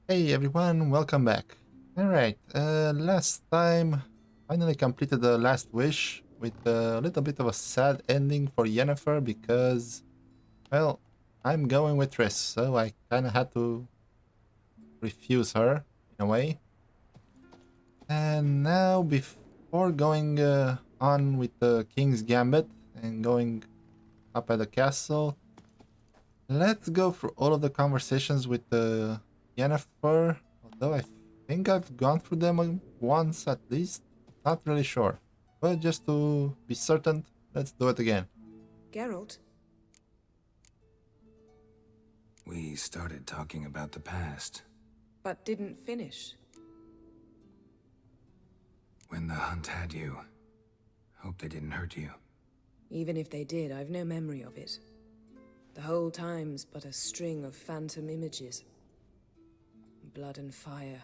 Hey everyone, welcome back. Alright, last time finally completed the last wish with a little bit of a sad ending for Yennefer because, well, I'm going with Triss, so I kinda had to refuse her in a way. And now, before going on with the King's Gambit and going up at the castle, let's go through all of the conversations with Yennefer, although I think I've gone through them once at least. Not really sure. But just to be certain, let's do it again. Geralt? We started talking about the past. But didn't finish. When the hunt had you. Hope they didn't hurt you. Even if they did, I've no memory of it. The whole time's but a string of phantom images. Blood and fire.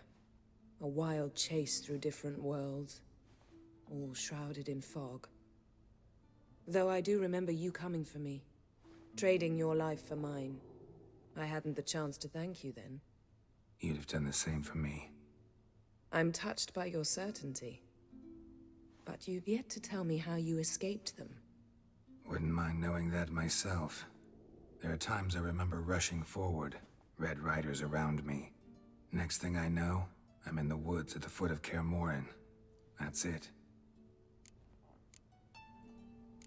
A wild chase through different worlds. All shrouded in fog. Though I do remember you coming for me. Trading your life for mine. I hadn't the chance to thank you then. You'd have done the same for me. I'm touched by your certainty. But you've yet to tell me how you escaped them. Wouldn't mind knowing that myself. There are times I remember rushing forward, red riders around me. Next thing I know, I'm in the woods at the foot of Kaer Morhen. That's it.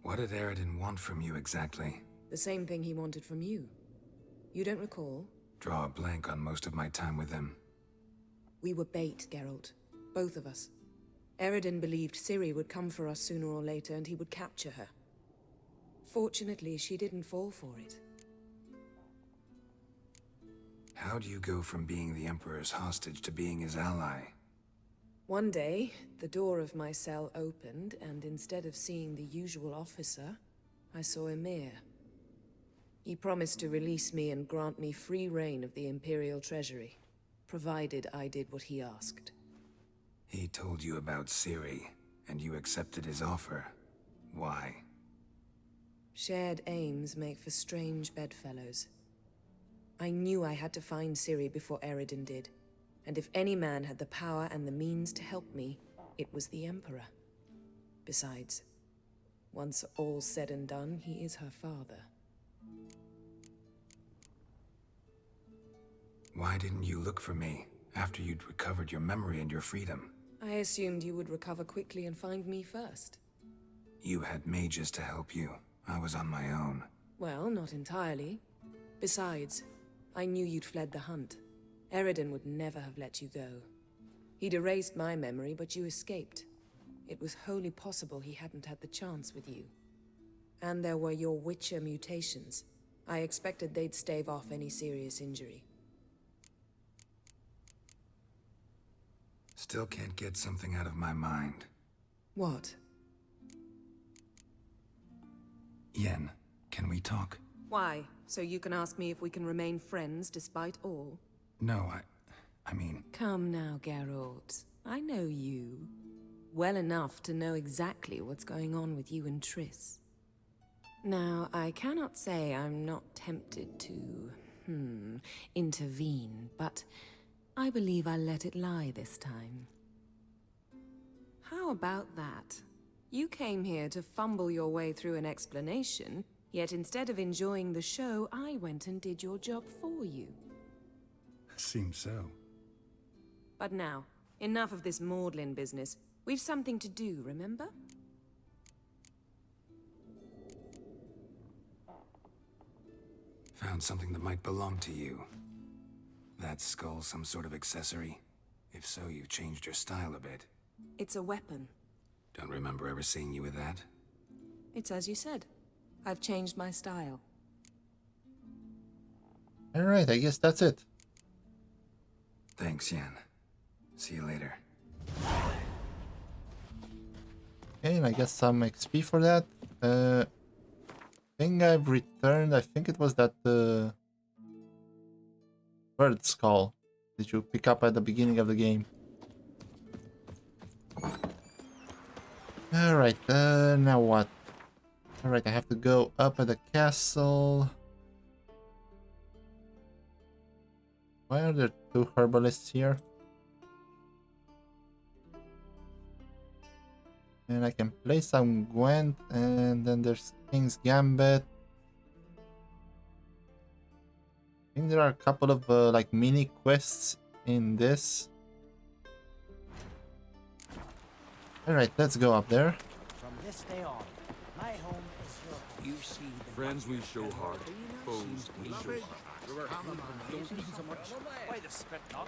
What did Eredin want from you exactly? The same thing he wanted from you. You don't recall? Draw a blank on most of my time with him. We were bait, Geralt. Both of us. Eredin believed Ciri would come for us sooner or later and he would capture her. Fortunately, she didn't fall for it. How do you go from being the Emperor's hostage to being his ally? One day, the door of my cell opened, and instead of seeing the usual officer, I saw Emir. He promised to release me and grant me free reign of the Imperial Treasury, provided I did what he asked. He told you about Ciri, and you accepted his offer. Why? Shared aims make for strange bedfellows. I knew I had to find Ciri before Eredin did, and if any man had the power and the means to help me, it was the Emperor. Besides, once all's said and done, he is her father. Why didn't you look for me after you'd recovered your memory and your freedom? I assumed you would recover quickly and find me first. You had mages to help you. I was on my own. Well, not entirely. Besides, I knew you'd fled the hunt. Eredin would never have let you go. He'd erased my memory, but you escaped. It was wholly possible he hadn't had the chance with you. And there were your Witcher mutations. I expected they'd stave off any serious injury. Still can't get something out of my mind. What? Yen, can we talk? Why? So you can ask me if we can remain friends despite all? No, I mean... Come now, Geralt. I know you. Well enough to know exactly what's going on with you and Triss. Now, I cannot say I'm not tempted to, intervene, but I believe I'll let it lie this time. How about that? You came here to fumble your way through an explanation, yet instead of enjoying the show, I went and did your job for you. Seems so. But now, enough of this maudlin business. We've something to do, remember? Found something that might belong to you. That skull some sort of accessory? If so, you've changed your style a bit. It's a weapon. Don't remember ever seeing you with that. It's as you said. I've changed my style. Alright, I guess that's it. Thanks, Yen. See you later. Okay, and I get some XP for that. Thing I've returned, I think it was that bird skull that you pick up at the beginning of the game. Alright, now what? Alright, I have to go up at the castle. Why are there two herbalists here? And I can play some Gwent, and then there's King's Gambit. I think there are a couple of like mini quests in this. Alright, let's go up there. From this day on, my home is your. You see the Friends we show heart, foes we show heart. Why the spit not?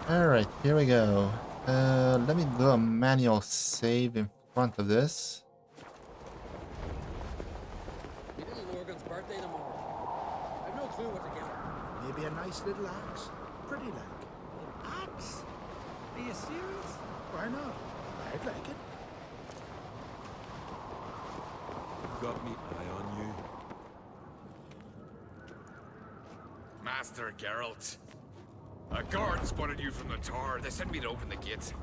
Alright, here we go. Let me do a manual save in front of this. My little Morgan's birthday tomorrow. I've no clue what to give her. Maybe a nice little axe. Pretty like. Axe? Are you serious? Why not? I'd like it. Got me eye on you. Master Geralt. A guard spotted you from the tower. They sent me to open the gate.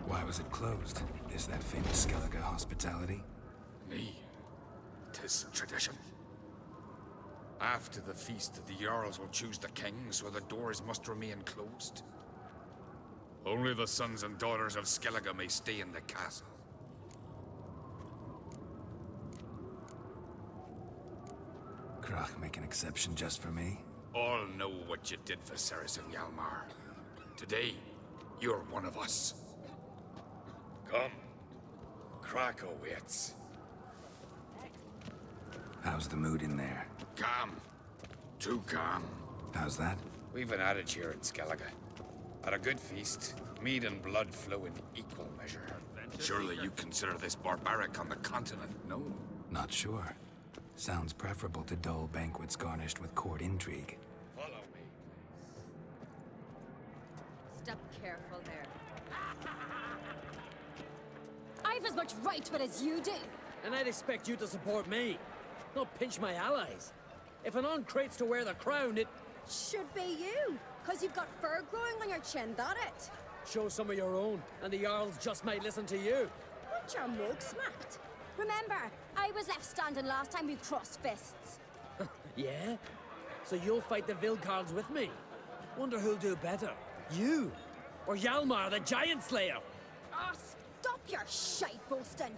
Why was it closed? Is that famous Skellige hospitality? Me. 'Tis tradition. After the feast, the Jarls will choose the king, so the doors must remain closed. Only the sons and daughters of Skellige may stay in the castle. Krach make an exception just for me? All know what you did for Ceres and Hjalmar. Today, you're one of us. Come. Krakow waits. How's the mood in there? Calm. Too calm. How's that? We've an adage here in Skellige. At a good feast, mead and blood flow in equal measure. Surely you consider this barbaric on the continent, no? Not sure. Sounds preferable to dull banquets garnished with court intrigue. Follow me. Step careful there. I've as much right to it as you do. And I'd expect you to support me, not pinch my allies. If an on-crate's to wear the crown, it... Should be you, because you've got fur growing on your chin, that it? Show some of your own, and the Jarls just might listen to you. Want your mug smacked? Remember, I was left standing last time we crossed fists. Yeah? So you'll fight the Vilcards with me? Wonder who'll do better, you or Hjalmar the Giant Slayer? Oh, stop your shite boasting.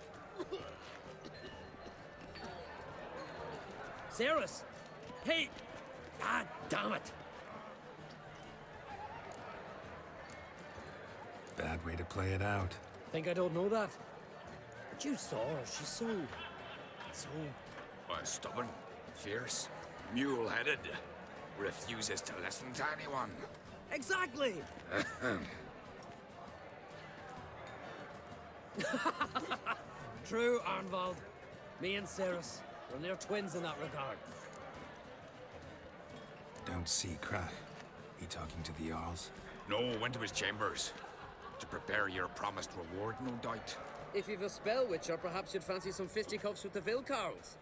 Ceres? Hey! God damn it! Bad way to play it out. Think I don't know that? But you saw her, she's so... Why, stubborn, fierce, mule-headed. Refuses to listen to anyone. Exactly! True, Arnvald. Me and Ceres, we're near twins in that regard. Don't see Krach. He talking to the Jarls? No, went to his chambers. To prepare your promised reward, no doubt. If you've a spell witcher, perhaps you'd fancy some fisticuffs with the Vilcards.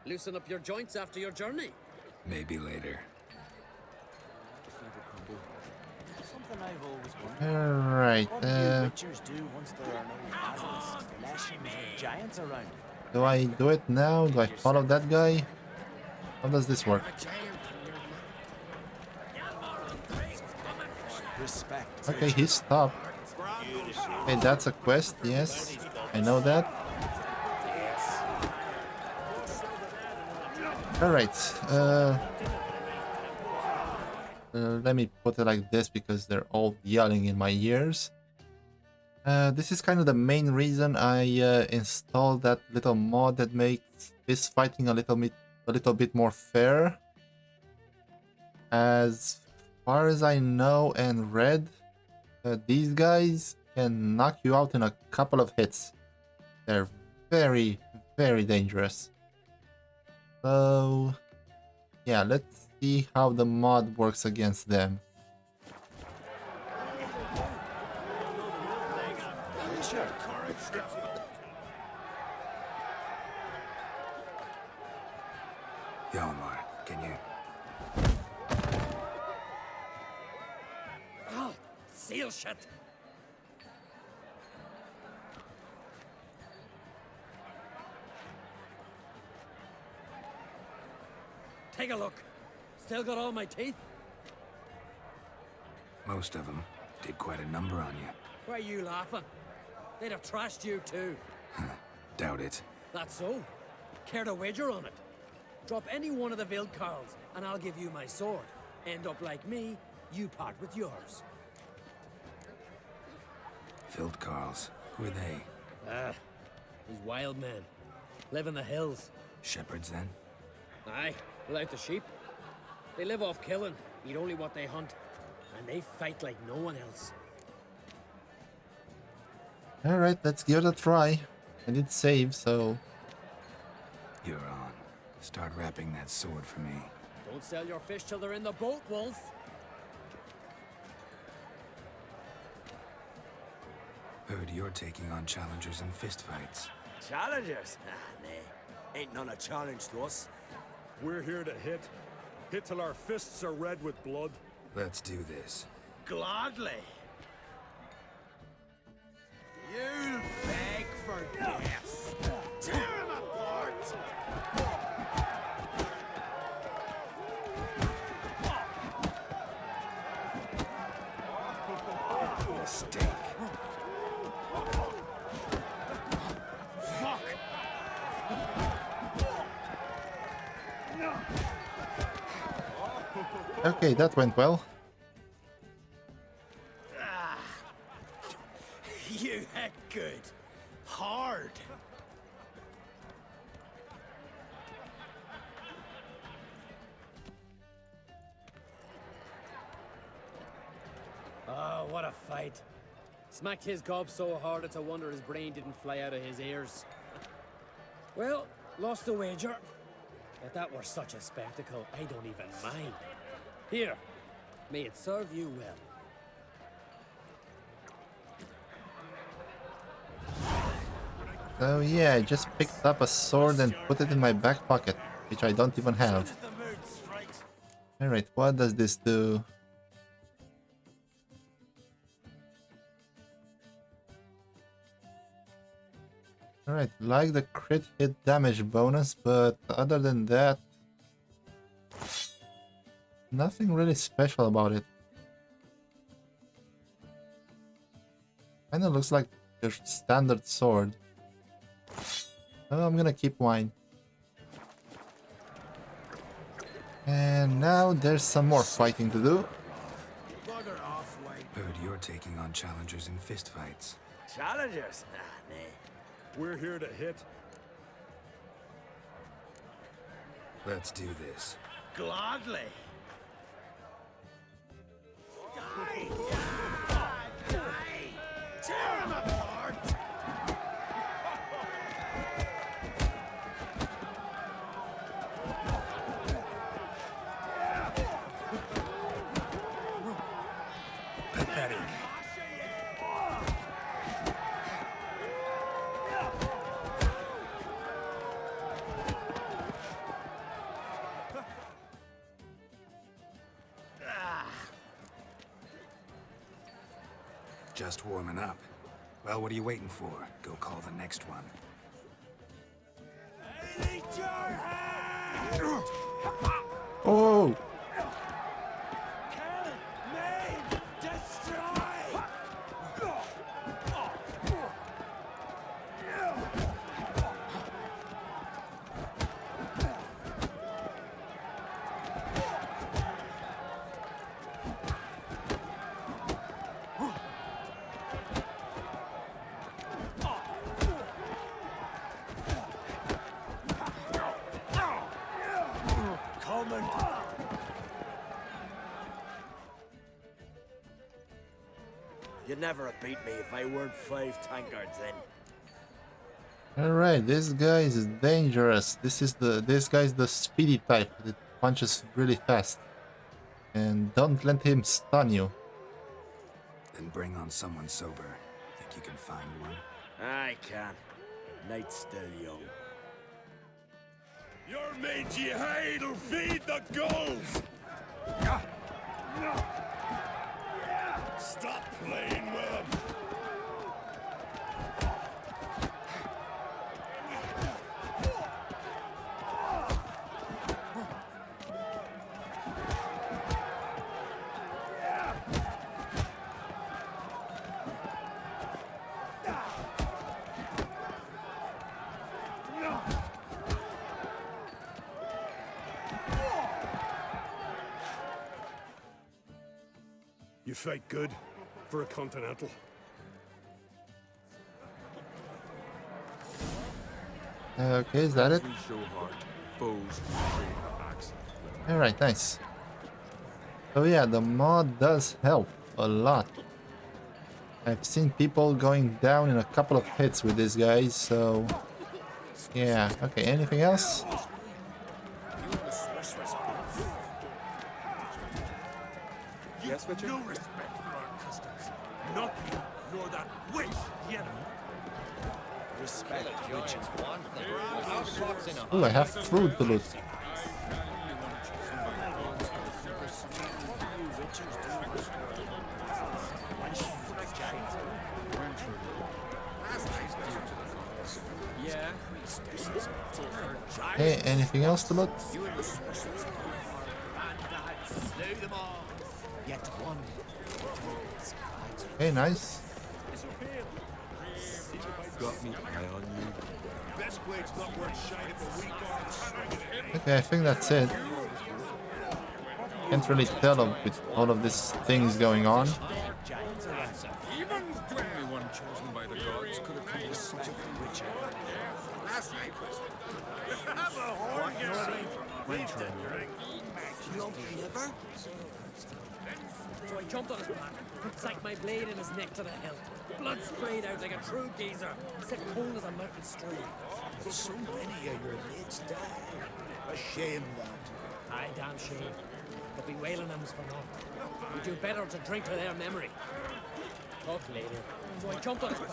Loosen up your joints after your journey. Maybe later. Something I've always wondered. Alright, What do you witchers do once there are no basilisks, lashings, or giants around? do I do it now? Do I follow that guy? How does this work? Respect. Okay, he stopped. Hey, that's a quest, yes. I know that. Alright, let me put it like this because they're all yelling in my ears. This is kind of the main reason I installed that little mod that makes this fighting a little bit more fair. As far as I know and read, these guys can knock you out in a couple of hits. They're very, very dangerous. So, yeah, let's see how the mod works against them. Hjalmar, can you... seal shit. Take a look. Still got all my teeth? Most of them did quite a number on you. Why are you laughing? They'd have trashed you too. Doubt it. That's so? Care to wager on it? Drop any one of the Vildkarls, and I'll give you my sword. End up like me, you part with yours. Vildkarls. Who are they? These wild men. Live in the hills. Shepherds, then? Aye, without the sheep. They live off killing, eat only what they hunt. And they fight like no one else. Alright, let's give it a try. I did save, so... You're on. Start wrapping that sword for me. Don't sell your fish till they're in the boat, Wolf. Heard you're taking on challengers in fistfights. Challengers? Ah, nay. Ain't none a challenge to us. We're here to hit. Hit till our fists are red with blood. Let's do this. Gladly. You'll beg for death. Tear him apart! Mistake. Fuck! Okay, that went well. You heck good. Hard. Oh, what a fight. Smacked his gob so hard it's a wonder his brain didn't fly out of his ears. Well, lost the wager. If that were such a spectacle, I don't even mind. Here, may it serve you well. So yeah, I just picked up a sword and put it in my back pocket, which I don't even have. Alright, what does this do? Alright, like the crit hit damage bonus, but other than that, nothing really special about it. Kinda looks like your standard sword. So I'm gonna keep wine. And now there's some more fighting to do. Bugger off, Wayne. Heard you're taking on challengers in fistfights. Challengers? Ah, nay. We're here to hit. Let's do this. Gladly. Die! Tear him apart! Pathetic. Just warming up. Well, what are you waiting for? Go call the next one. Eat your hand! Oh! Kill, maim, destroy! Coming! You'd never have beat me if I weren't 5 tankards then. Alright, this guy is dangerous. This guy's the speedy type that punches really fast. And don't let him stun you. Then bring on someone sober. Think you can find one? I can. Night's still young. Your mangy hide'll feed the gulls! Stop playing with him! You fight good for a continental. Okay, is that it? Alright, nice. So yeah, the mod does help a lot. I've seen people going down in a couple of hits with these guys, so... Yeah, okay, anything else? Yes, Richard? No respect for our customs. Not you, nor that witch, Yennefer. Respect, which is one thing. Ooh, I have food to loot. Hey, anything else to loot? Hey, nice. Got me eye on you. Best blade's not worth shine if a weak arm. Okay, I think that's it. Can't really tell with all of these things going on. Even the only one chosen by the gods could accomplish such a thing. Last night was So I jumped on his back, sank my blade in his neck to the hilt. Blood sprayed out like a true geezer, set cold as a mountain stream. So many of your mates died. A shame that. Aye, damn shame. But bewailing them's for naught. We do better to drink to their memory. Talk later. So I jumped on his back,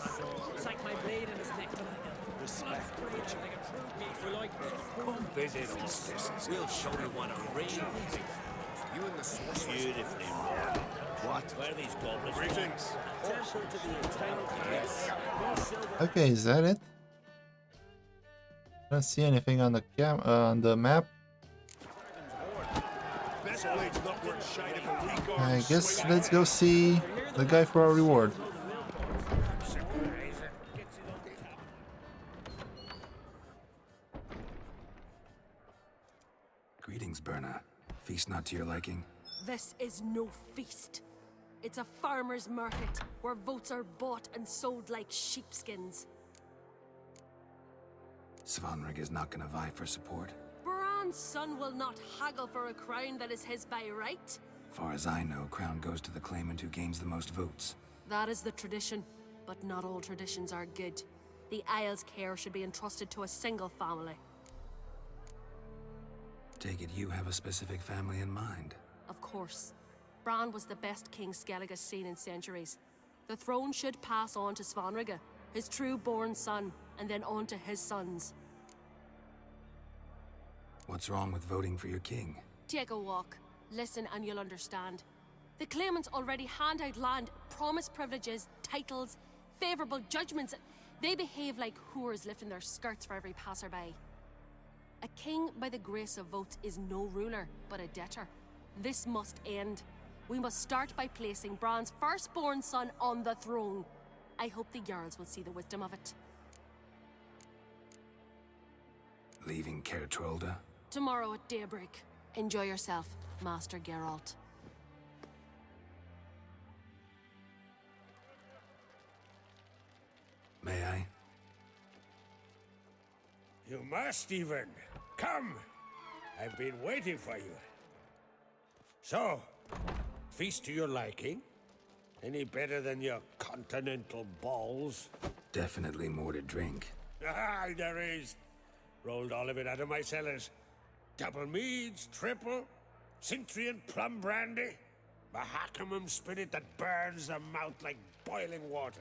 sank my blade in his neck to the hilt. Respect. Blood sprayed out like a true geezer. We like this. Come visit us. We'll show you what a real is. You and the sorceress. Beautifully wrought. What? Where are these goblins? Greetings. Temple to the eternal yes. Okay, is that it? Don't see anything on the on the map. Best blade's not worth shine if a weak arm. I guess let's go see the guy for our reward. Greetings, Berna. Feast not to your liking? This is no feast. It's a farmer's market where votes are bought and sold like sheepskins. Svanrig is not gonna vie for support. Bran's son will not haggle for a crown that is his by right. Far as I know, crown goes to the claimant who gains the most votes. That is the tradition, but not all traditions are good. The Isle's care should be entrusted to a single family. Take it you have a specific family in mind. Of course. Bran was the best king Skellig has seen in centuries. The throne should pass on to Svanrige, his true-born son, and then on to his sons. What's wrong with voting for your king? Take a walk. Listen and you'll understand. The claimants already hand out land, promise privileges, titles, favorable judgments. They behave like whores lifting their skirts for every passerby. A king by the grace of votes is no ruler, but a debtor. This must end. We must start by placing Bran's firstborn son on the throne. I hope the Jarls will see the wisdom of it. Leaving Caer Trolda? Tomorrow at daybreak. Enjoy yourself, Master Geralt. May I? You must even. Come. I've been waiting for you. So, feast to your liking? Any better than your continental balls? Definitely more to drink. Ah, there is. Rolled all of it out of my cellars. Double meads, triple, Cintrian plum brandy, Mahakimum spirit that burns the mouth like boiling water.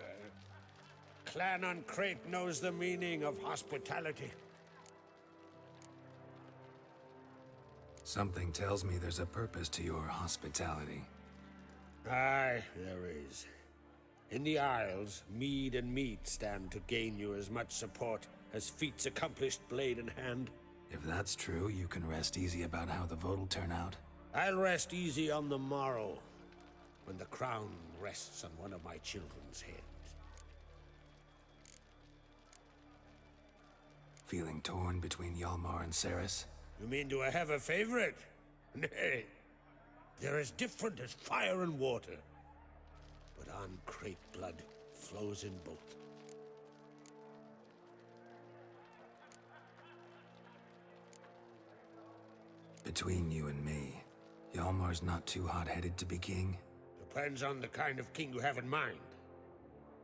Clan on Crate knows the meaning of hospitality. Something tells me there's a purpose to your hospitality. Aye, there is. In the Isles, mead and meat stand to gain you as much support as feats accomplished blade in hand. If that's true, you can rest easy about how the vote'll turn out. I'll rest easy on the morrow, when the crown rests on one of my children's heads. Feeling torn between Hjalmar and Ceres? You mean, do I have a favorite? Nay. They're as different as fire and water. But uncreate blood flows in both. Between you and me, Hjalmar's not too hot-headed to be king? Depends on the kind of king you have in mind.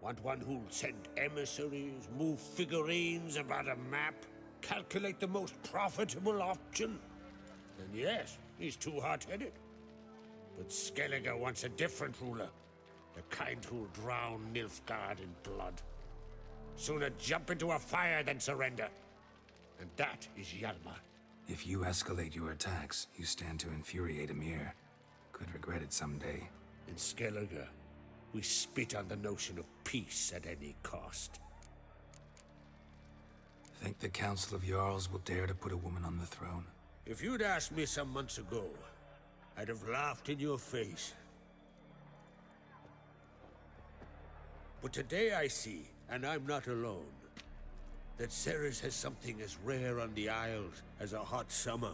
Want one who'll send emissaries, move figurines about a map, calculate the most profitable option? Then yes, he's too hot-headed. But Skellige wants a different ruler. The kind who'll drown Nilfgaard in blood. Sooner jump into a fire than surrender. And that is Hjalmar. If you escalate your attacks, you stand to infuriate Emir. Could regret it someday. In Skellige, we spit on the notion of peace at any cost. Think the Council of Jarls will dare to put a woman on the throne? If you'd asked me some months ago, I'd have laughed in your face. But today I see, and I'm not alone, that Ceres has something as rare on the Isles as a hot summer.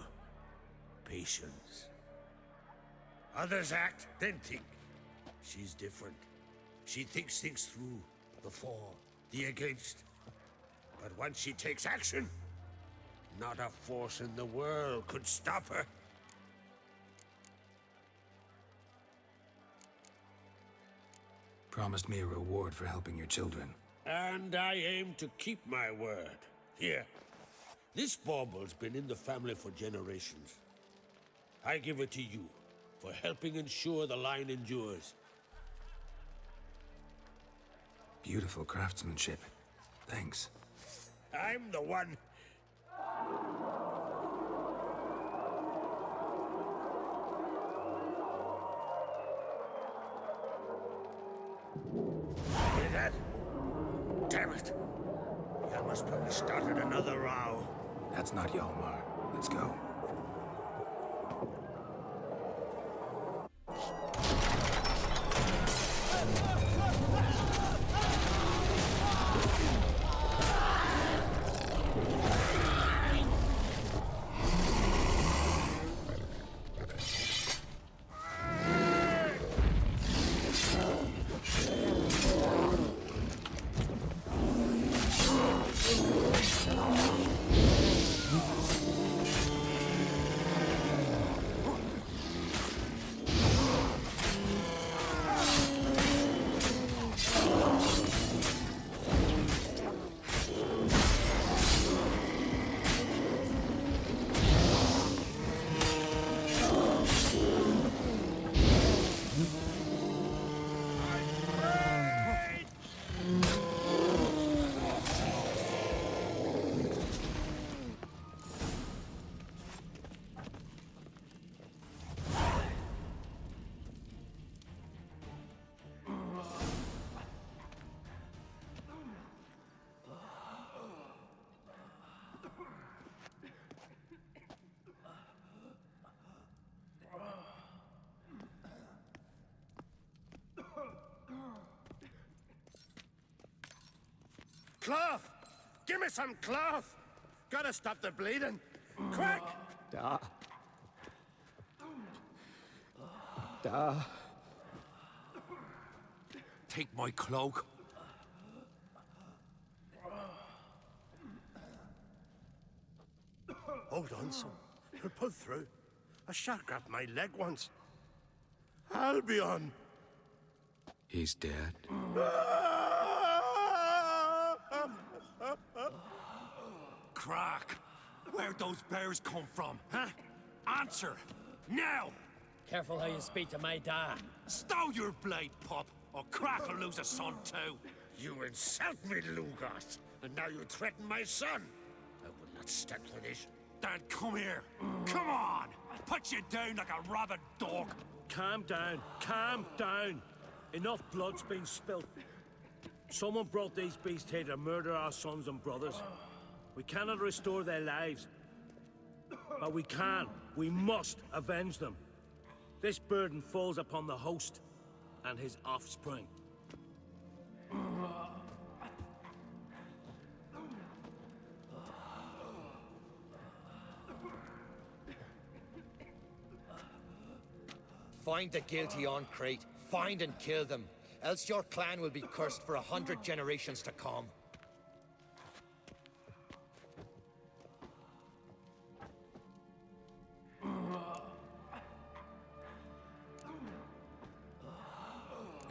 Patience. Others act, then think. She's different. She thinks things through, the for, the against. But once she takes action, not a force in the world could stop her. Promised me a reward for helping your children. And I aim to keep my word. Here, this bauble's been in the family for generations. I give it to you for helping ensure the line endures. Beautiful craftsmanship. Thanks. I'm the one. Hear that? Damn it. Hjalmar's probably started another row. That's not Hjalmar. Let's go. Cloth! Give me some cloth! Gotta stop the bleeding. Quick! Da. Da. Take my cloak. Hold on, son. You'll pull through. A shark grabbed my leg once. Albion! He's dead. Crack! Where'd those bears come from, huh? Answer! Now! Careful how you speak to my dad. Stow your blade, pup, or Crack will lose a son too. You insult me, Lugos, and now you threaten my son. I will not stand for this. Dad, come here. Come on! Put you down like a rabid dog. Calm down. Calm down. Enough blood's been spilt. Someone brought these beasts here to murder our sons and brothers. We cannot restore their lives. But we can. We must avenge them. This burden falls upon the host and his offspring. Find the guilty on Crate. Find and kill them. Else your clan will be cursed for 100 generations to come.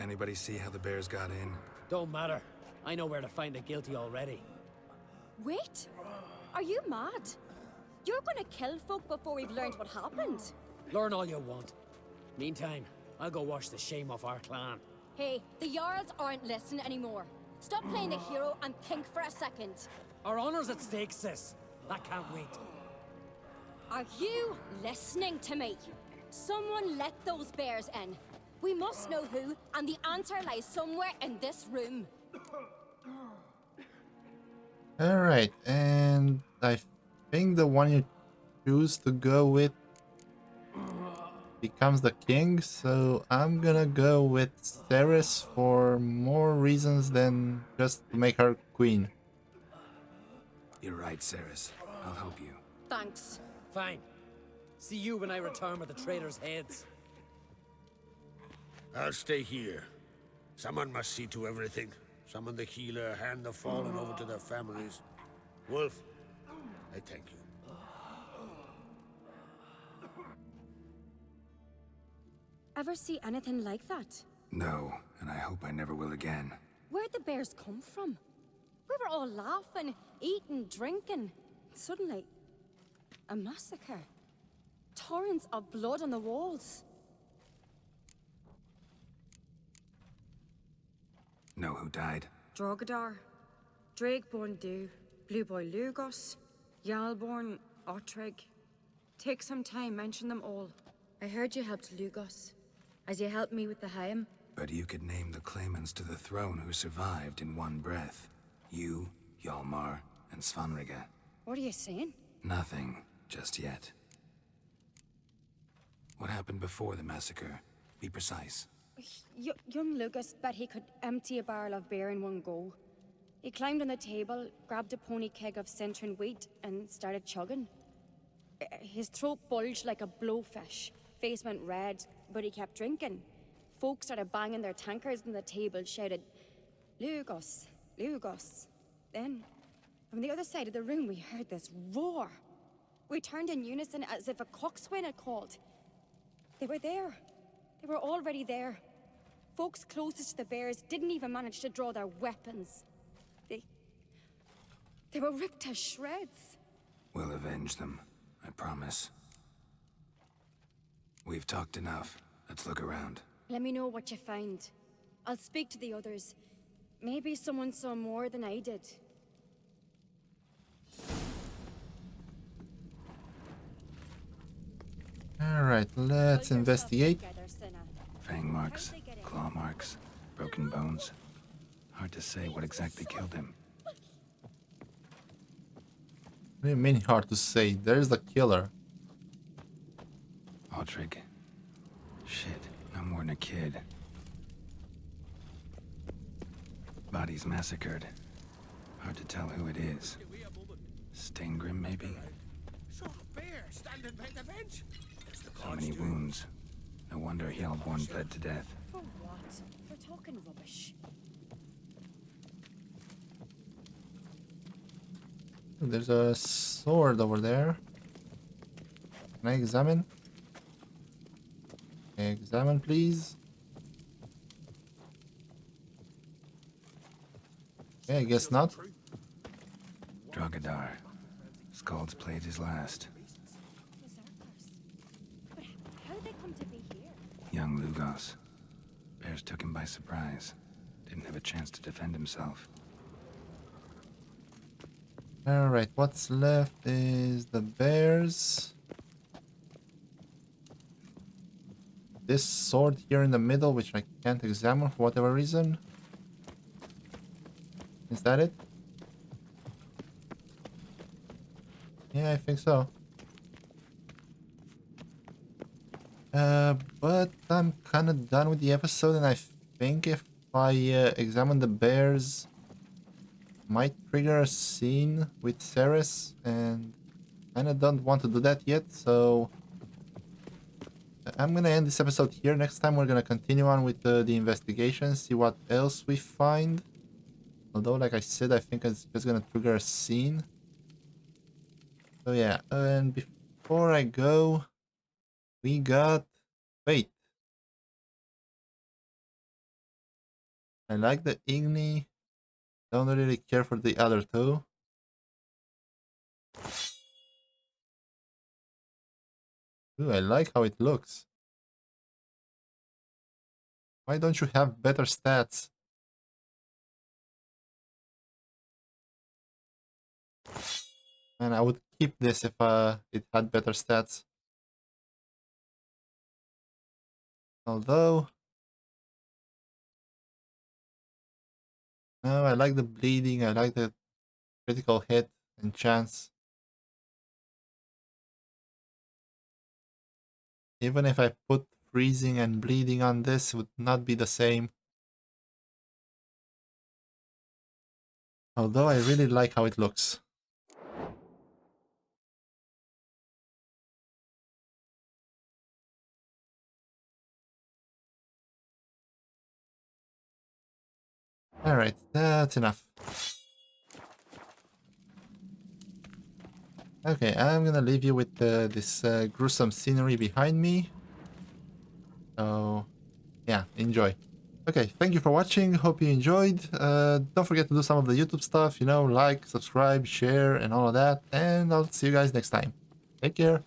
Anybody see how the bears got in? Don't matter. I know where to find the guilty already. Wait! Are you mad? You're gonna kill folk before we've learned what happened. Learn all you want. Meantime, I'll go wash the shame off our clan. Hey, the Jarls aren't listening anymore. Stop playing the hero and think for a second. Our honor's at stake, sis. That can't wait. Are you listening to me? Someone let those bears in. We must know who, and the answer lies somewhere in this room. Alright, and I think the one you choose to go with becomes the king, so I'm gonna go with Ceres for more reasons than just to make her queen. You're right, Ceres. I'll help you. Thanks. Fine. See you when I return with the traitors' heads. I'll stay here. Someone must see to everything. Summon the healer, hand the fallen over to their families. Wolf, I thank you. Ever see anything like that? No, and I hope I never will again. Where'd the bears come from? We were all laughing, eating, drinking. Suddenly, a massacre. Torrents of blood on the walls. Know who died? Drogadar, Drakeborn Du, Blue Boy Lugos, Yalborn, Otreg. Take some time, mention them all. I heard you helped Lugos, as you helped me with the Haim. But you could name the claimants to the throne who survived in one breath. You, Hjalmar, and Svanrige. What are you saying? Nothing, just yet. What happened before the massacre? Be precise. Young Lucas bet he could empty a barrel of beer in one go. He climbed on the table, grabbed a pony keg of Centron wheat, and started chugging. His throat bulged like a blowfish. Face went red, but he kept drinking. Folks started banging their tankards on the table, shouted, "Lugos, Lugos." Then, from the other side of the room, we heard this roar. We turned in unison as if a coxswain had called. They were there. They were already there. Folks closest to the bears didn't even manage to draw their weapons. They were ripped to shreds. We'll avenge them, I promise. We've talked enough. Let's look around. Let me know what you find. I'll speak to the others. Maybe someone saw more than I did. Alright, let's investigate. Fang marks, claw marks, broken bones. Hard to say what exactly killed him. What do you mean hard to say? There's the killer. Otreg. Shit, no more than a kid. Body's massacred. Hard to tell who it is. Steingrim, maybe? Saw a bear standing by the bench. So many wounds. No wonder Hjalborn bled to death. For what? They're talking rubbish. There's a sword over there. Can I examine? Examine, please. Yeah, I guess not. Drogadar. Skald's played his last. Berserkers. But how'd they come to be here? Young Lugos. Bears took him by surprise. Didn't have a chance to defend himself. Alright, what's left is the bears. this sword here in the middle, which I can't examine for whatever reason. Is that it? Yeah, I think so. But I'm kind of done with the episode, and I think if I examine the bears, might trigger a scene with Ceres, and kind of don't want to do that yet, so I'm gonna end this episode here. Next time we're gonna continue on with the investigation, see what else we find. Although, like I said, I think it's just gonna trigger a scene. So yeah, and before I go, we got... Wait. I like the Igni. Don't really care for the other two. Ooh, I like how it looks. Why don't you have better stats? And I would keep this if it had better stats. Although... No, I like the bleeding, I like the critical hit and chance. Even if I put freezing and bleeding on this, it would not be the same. Although I really like how it looks. Alright, that's enough. Okay, I'm gonna leave you with this gruesome scenery behind me. So, yeah, enjoy. Okay, thank you for watching. Hope you enjoyed. Don't forget to do some of the YouTube stuff, you know, like, subscribe, share, and all of that. And I'll see you guys next time. Take care.